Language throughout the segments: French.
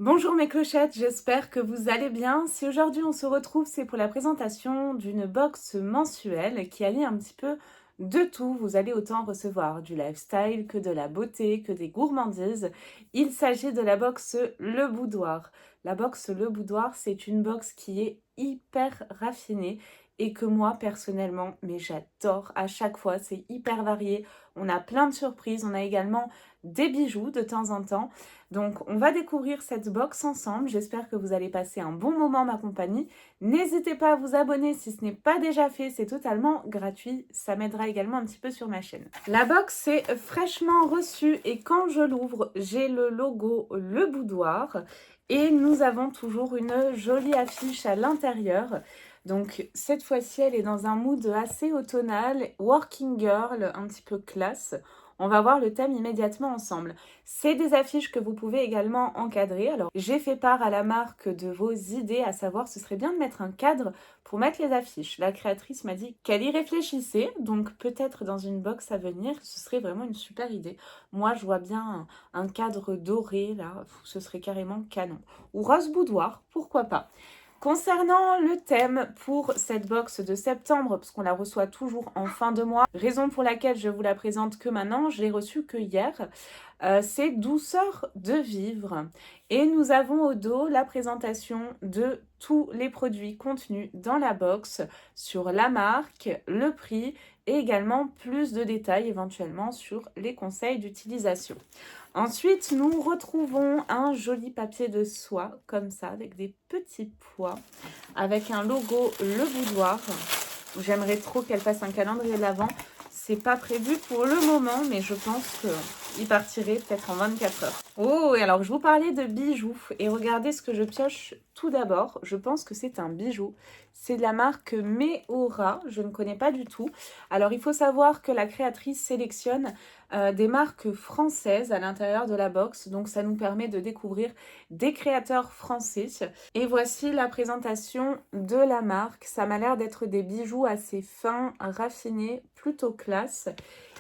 Bonjour mes clochettes, j'espère que vous allez bien. Si aujourd'hui on se retrouve, c'est pour la présentation d'une box mensuelle qui allie un petit peu de tout. Vous allez autant recevoir du lifestyle que de la beauté, que des gourmandises. Il s'agit de la box Le Boudoir. La box Le Boudoir, c'est une box qui est hyper raffinée et que moi personnellement, mais j'adore à chaque fois, c'est hyper varié. On a plein de surprises, on a également des bijoux de temps en temps. Donc, on va découvrir cette box ensemble. J'espère que vous allez passer un bon moment en ma compagnie. N'hésitez pas à vous abonner si ce n'est pas déjà fait, c'est totalement gratuit. Ça m'aidera également un petit peu sur ma chaîne. La box est fraîchement reçue et quand je l'ouvre, j'ai le logo Le Boudoir et nous avons toujours une jolie affiche à l'intérieur. Donc cette fois-ci, elle est dans un mood assez automnal, working girl, un petit peu classe. On va voir le thème immédiatement ensemble. C'est des affiches que vous pouvez également encadrer. Alors, j'ai fait part à la marque de vos idées, à savoir, ce serait bien de mettre un cadre pour mettre les affiches. La créatrice m'a dit qu'elle y réfléchissait, donc peut-être dans une box à venir, ce serait vraiment une super idée. Moi, je vois bien un cadre doré, là, ce serait carrément canon. Ou rose boudoir, pourquoi pas. Concernant le thème pour cette box de septembre, parce qu'on la reçoit toujours en fin de mois, raison pour laquelle je vous la présente que maintenant, je l'ai reçue que hier, c'est douceur de vivre. Et nous avons au dos la présentation de tous les produits contenus dans la box sur la marque, le prix et également plus de détails éventuellement sur les conseils d'utilisation. Ensuite, nous retrouvons un joli papier de soie, comme ça, avec des petits pois, avec un logo Le Boudoir. J'aimerais trop qu'elle fasse un calendrier de l'Avent. C'est pas prévu pour le moment, mais je pense qu'il partirait peut-être en 24 heures. Oh, et alors je vous parlais de bijoux. Et regardez ce que je pioche tout d'abord. Je pense que c'est un bijou. C'est de la marque Meora. Je ne connais pas du tout. Alors il faut savoir que la créatrice sélectionne des marques françaises à l'intérieur de la box. Donc ça nous permet de découvrir des créateurs français. Et voici la présentation de la marque. Ça m'a l'air d'être des bijoux assez fins, raffinés, plutôt classe.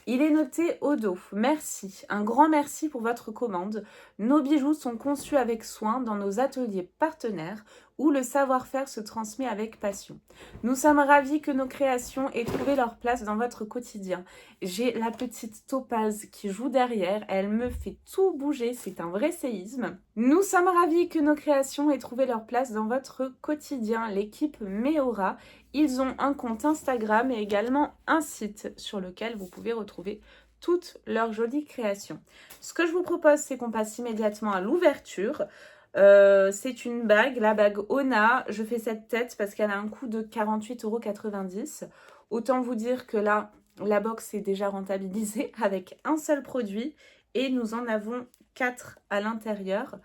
Il est noté au dos. Merci. Un grand merci pour votre commande. Nos bijoux sont conçus avec soin dans nos ateliers partenaires où le savoir-faire se transmet avec passion. Nous sommes ravis que nos créations aient trouvé leur place dans votre quotidien. J'ai la petite topaze qui joue derrière. Elle me fait tout bouger. C'est un vrai séisme. Nous sommes ravis que nos créations aient trouvé leur place dans votre quotidien. L'équipe Meora, ils ont un compte Instagram et également un site sur lequel vous pouvez retrouver toutes leurs jolies créations. Ce que je vous propose, c'est qu'on passe immédiatement à l'ouverture. C'est une bague, la bague Ona. Je fais cette tête parce qu'elle a un coût de 48,90 €. Autant vous dire que là, la box est déjà rentabilisée avec un seul produit et nous en avons 4 à l'intérieur.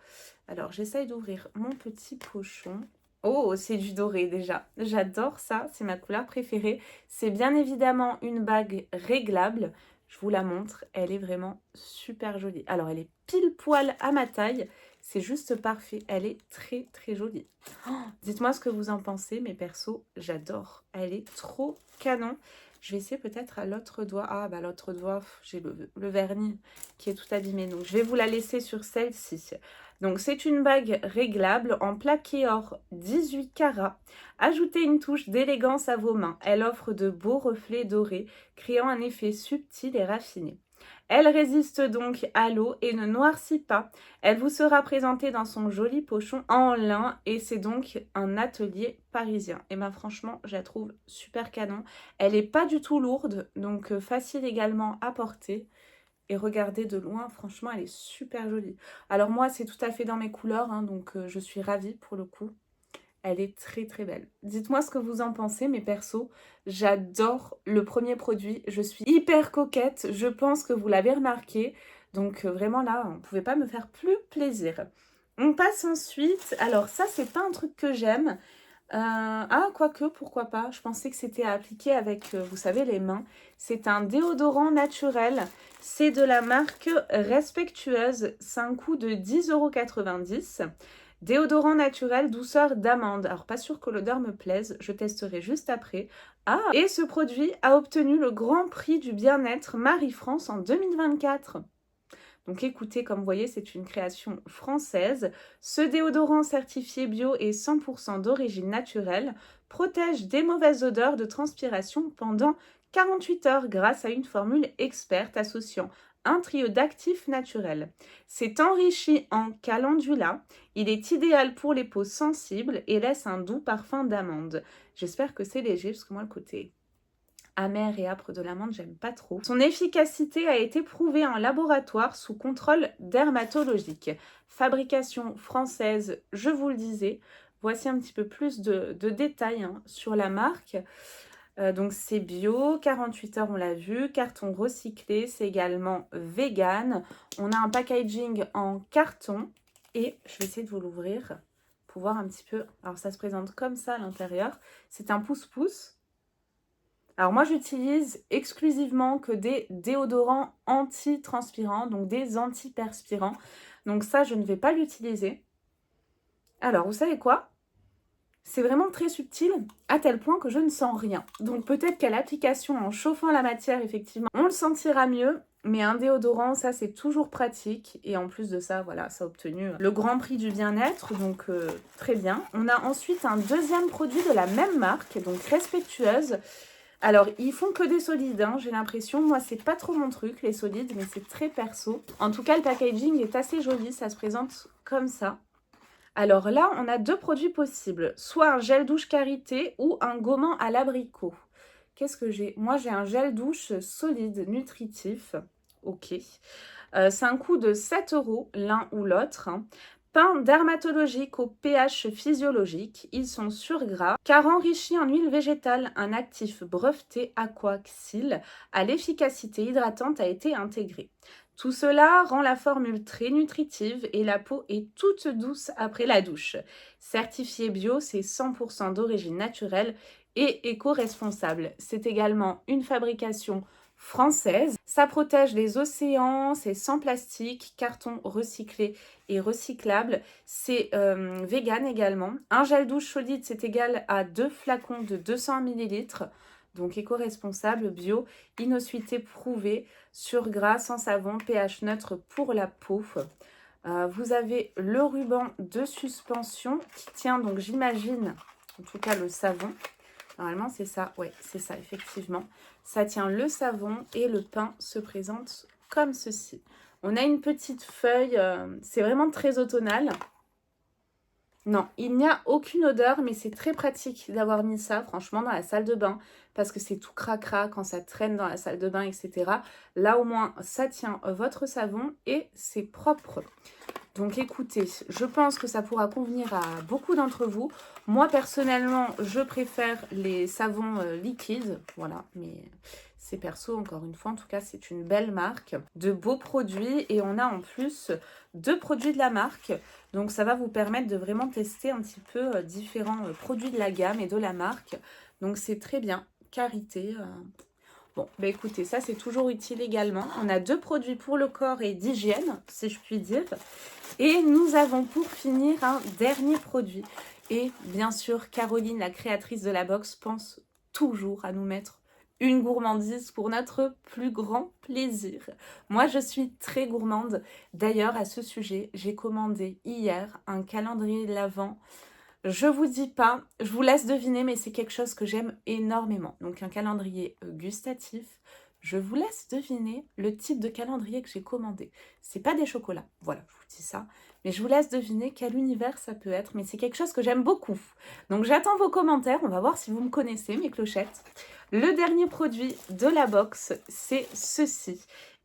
Alors, j'essaye d'ouvrir mon petit pochon. Oh, c'est du doré déjà. J'adore ça, c'est ma couleur préférée. C'est bien évidemment une bague réglable. Je vous la montre, elle est vraiment super jolie. Alors, elle est pile poil à ma taille. C'est juste parfait. Elle est très très jolie. Oh, dites-moi ce que vous en pensez, mes persos, j'adore. Elle est trop canon. Je vais essayer peut-être à l'autre doigt. Ah, bah l'autre doigt, j'ai le vernis qui est tout abîmé. Donc, je vais vous la laisser sur celle-ci. Donc, c'est une bague réglable en plaqué or 18 carats. Ajoutez une touche d'élégance à vos mains. Elle offre de beaux reflets dorés, créant un effet subtil et raffiné. Elle résiste donc à l'eau et ne noircit pas. Elle vous sera présentée dans son joli pochon en lin et c'est donc un atelier parisien. Et ben franchement, je la trouve super canon. Elle n'est pas du tout lourde, donc facile également à porter. Et regardez de loin, franchement, elle est super jolie. Alors moi, c'est tout à fait dans mes couleurs, hein, donc je suis ravie pour le coup. Elle est très très belle. Dites-moi ce que vous en pensez, mes persos. J'adore le premier produit. Je suis hyper coquette. Je pense que vous l'avez remarqué. Donc vraiment là, on ne pouvait pas me faire plus plaisir. On passe ensuite. Alors ça, c'est pas un truc que j'aime. Ah, quoique, pourquoi pas. Je pensais que c'était à appliquer avec, vous savez, les mains. C'est un déodorant naturel. C'est de la marque Respectueuse. C'est un coût de 10,90 €. Déodorant naturel, douceur d'amande. Alors, pas sûr que l'odeur me plaise. Je testerai juste après. Ah, et ce produit a obtenu le Grand Prix du bien-être Marie-France en 2024. Donc écoutez, comme vous voyez, c'est une création française. Ce déodorant certifié bio et 100% d'origine naturelle protège des mauvaises odeurs de transpiration pendant 48 heures grâce à une formule experte associant un trio d'actifs naturels. C'est enrichi en calendula. Il est idéal pour les peaux sensibles et laisse un doux parfum d'amande. J'espère que c'est léger parce que moi, le côté amer et âpre de l'amande, j'aime pas trop. Son efficacité a été prouvée en laboratoire sous contrôle dermatologique. Fabrication française, je vous le disais. Voici un petit peu plus de détails sur la marque. Donc c'est bio, 48 heures on l'a vu, carton recyclé, c'est également vegan. On a un packaging en carton et je vais essayer de vous l'ouvrir pour voir un petit peu. Alors ça se présente comme ça à l'intérieur. C'est un pouce-pouce. Alors moi j'utilise exclusivement que des déodorants anti-transpirants, donc des antiperspirants. Donc ça je ne vais pas l'utiliser. Alors vous savez quoi ? C'est vraiment très subtil à tel point que je ne sens rien. Donc peut-être qu'à l'application en chauffant la matière, effectivement, on le sentira mieux. Mais un déodorant, ça c'est toujours pratique. Et en plus de ça, voilà, ça a obtenu le grand prix du bien-être. Donc très bien. On a ensuite un deuxième produit de la même marque, donc Respectueuse. Alors, ils font que des solides, hein, j'ai l'impression. Moi, c'est pas trop mon truc, les solides, mais c'est très perso. En tout cas, le packaging est assez joli. Ça se présente comme ça. Alors là, on a deux produits possibles. Soit un gel douche karité ou un gommant à l'abricot. Qu'est-ce que j'ai? Moi, j'ai un gel douche solide, nutritif. Ok. C'est un coût de 7 € l'un ou l'autre. Pain dermatologique au pH physiologique. Ils sont sur gras car enrichis en huile végétale, un actif breveté aquaxyle à l'efficacité hydratante a été intégré. Tout cela rend la formule très nutritive et la peau est toute douce après la douche. Certifié bio, c'est 100% d'origine naturelle et éco-responsable. C'est également une fabrication française. Ça protège les océans, c'est sans plastique, carton recyclé et recyclable. C'est vegan également. Un gel douche solide, c'est égal à 2 flacons de 200 ml. Donc éco-responsable, bio, innocité prouvée, sur gras, sans savon, pH neutre pour la peau. Vous avez le ruban de suspension qui tient donc j'imagine, en tout cas le savon. Normalement c'est ça, ouais c'est ça effectivement. Ça tient le savon et le pain se présente comme ceci. On a une petite feuille, c'est vraiment très automnal. Non, il n'y a aucune odeur, mais c'est très pratique d'avoir mis ça, franchement, dans la salle de bain, parce que c'est tout cracra quand ça traîne dans la salle de bain, etc. Là, au moins, ça tient votre savon et c'est propre. Donc, écoutez, je pense que ça pourra convenir à beaucoup d'entre vous. Moi, personnellement, je préfère les savons liquides, voilà, mais c'est perso, encore une fois. En tout cas, c'est une belle marque, de beaux produits et on a en plus 2 produits de la marque. Donc ça va vous permettre de vraiment tester un petit peu différents produits de la gamme et de la marque. Donc c'est très bien, Karité. Bon, bah écoutez, ça c'est toujours utile également. On a 2 produits pour le corps et d'hygiène, si je puis dire. Et nous avons pour finir un dernier produit. Et bien sûr, Caroline, la créatrice de la box, pense toujours à nous mettre une gourmandise pour notre plus grand plaisir. Moi, je suis très gourmande. D'ailleurs, à ce sujet, j'ai commandé hier un calendrier de l'Avent. Je vous dis pas, je vous laisse deviner, mais c'est quelque chose que j'aime énormément. Donc un calendrier gustatif. Je vous laisse deviner le type de calendrier que j'ai commandé. C'est pas des chocolats, voilà, je vous dis ça. Mais je vous laisse deviner quel univers ça peut être. Mais c'est quelque chose que j'aime beaucoup. Donc j'attends vos commentaires. On va voir si vous me connaissez, mes clochettes. Le dernier produit de la box, c'est ceci.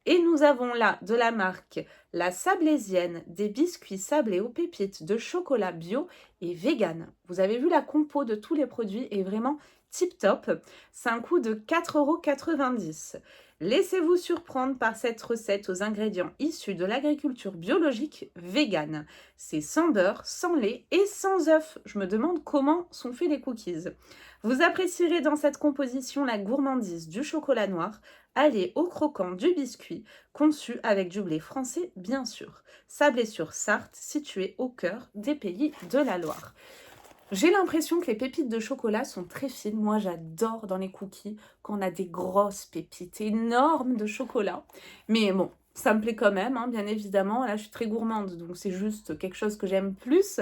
Et nous avons là de la marque La Sablésienne, des biscuits sablés aux pépites de chocolat bio et vegan. Vous avez vu la compo de tous les produits est vraiment tip top. C'est un coût de 4,90 €. Laissez-vous surprendre par cette recette aux ingrédients issus de l'agriculture biologique végane. C'est sans beurre, sans lait et sans œufs. Je me demande comment sont faits les cookies. Vous apprécierez dans cette composition la gourmandise du chocolat noir, allié au croquant du biscuit, conçu avec du blé français bien sûr. Sablé-sur-Sarthe, situé au cœur des pays de la Loire. J'ai l'impression que les pépites de chocolat sont très fines. Moi, j'adore dans les cookies quand on a des grosses pépites énormes de chocolat. Mais bon, Ça me plaît quand même, hein, bien évidemment. Là, je suis très gourmande, donc c'est juste quelque chose que j'aime plus.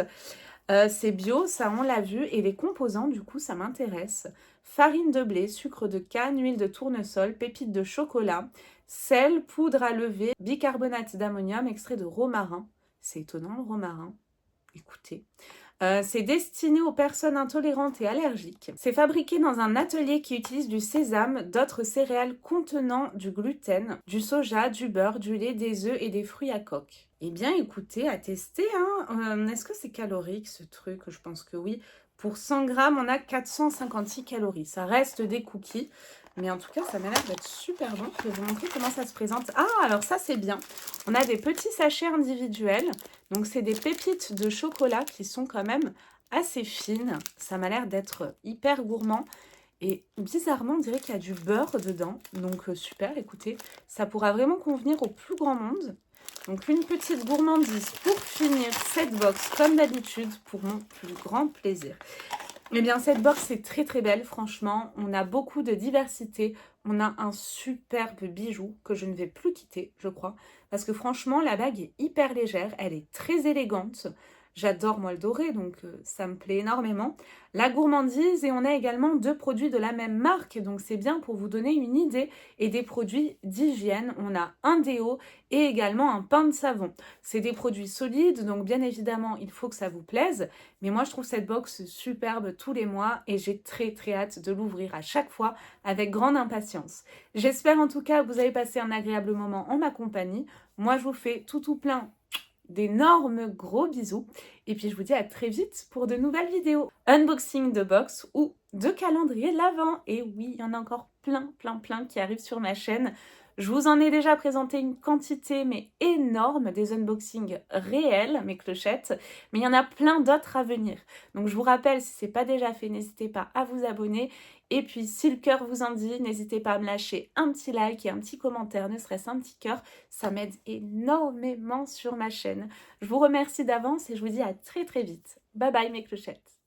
C'est bio, ça on l'a vu, et les composants, du coup, ça m'intéresse. Farine de blé, sucre de canne, huile de tournesol, pépites de chocolat, sel, poudre à lever, bicarbonate d'ammonium, extrait de romarin. C'est étonnant le romarin. Écoutez. C'est destiné aux personnes intolérantes et allergiques. C'est fabriqué dans un atelier qui utilise du sésame, d'autres céréales contenant du gluten, du soja, du beurre, du lait, des œufs et des fruits à coque. Eh bien, écoutez, à tester, hein. Est-ce que c'est calorique ce truc? Je pense que oui. Pour 100 grammes, on a 456 calories. Ça reste des cookies. Mais en tout cas, ça m'a l'air d'être super bon. Je vais vous montrer comment ça se présente. Ah, alors ça, c'est bien. On a des petits sachets individuels. Donc, c'est des pépites de chocolat qui sont quand même assez fines. Ça m'a l'air d'être hyper gourmand. Et bizarrement, on dirait qu'il y a du beurre dedans. Donc, super, écoutez, ça pourra vraiment convenir au plus grand monde. Donc, une petite gourmandise pour finir cette box, comme d'habitude, pour mon plus grand plaisir. Eh bien, cette box est très très belle, franchement. On a beaucoup de diversité. On a un superbe bijou que je ne vais plus quitter, je crois. Parce que franchement, la bague est hyper légère. Elle est très élégante. J'adore moi le doré, donc ça me plaît énormément. La gourmandise, et on a également 2 produits de la même marque, donc c'est bien pour vous donner une idée. Et des produits d'hygiène, on a un déo et également un pain de savon. C'est des produits solides, donc bien évidemment, il faut que ça vous plaise. Mais moi, je trouve cette box superbe tous les mois et j'ai très très hâte de l'ouvrir à chaque fois avec grande impatience. J'espère en tout cas que vous avez passé un agréable moment en ma compagnie. Moi, je vous fais tout plein d'énormes gros bisous. Et puis, je vous dis à très vite pour de nouvelles vidéos. Unboxing de box ou de calendrier de l'Avent. Et oui, il y en a encore plein qui arrivent sur ma chaîne. Je vous en ai déjà présenté une quantité, mais énorme, des unboxings réels, mes clochettes. Mais il y en a plein d'autres à venir. Donc, je vous rappelle, si ce n'est pas déjà fait, n'hésitez pas à vous abonner. Et puis, si le cœur vous en dit, n'hésitez pas à me lâcher un petit like et un petit commentaire, ne serait-ce un petit cœur. Ça m'aide énormément sur ma chaîne. Je vous remercie d'avance et je vous dis à très très vite. Bye bye mes clochettes.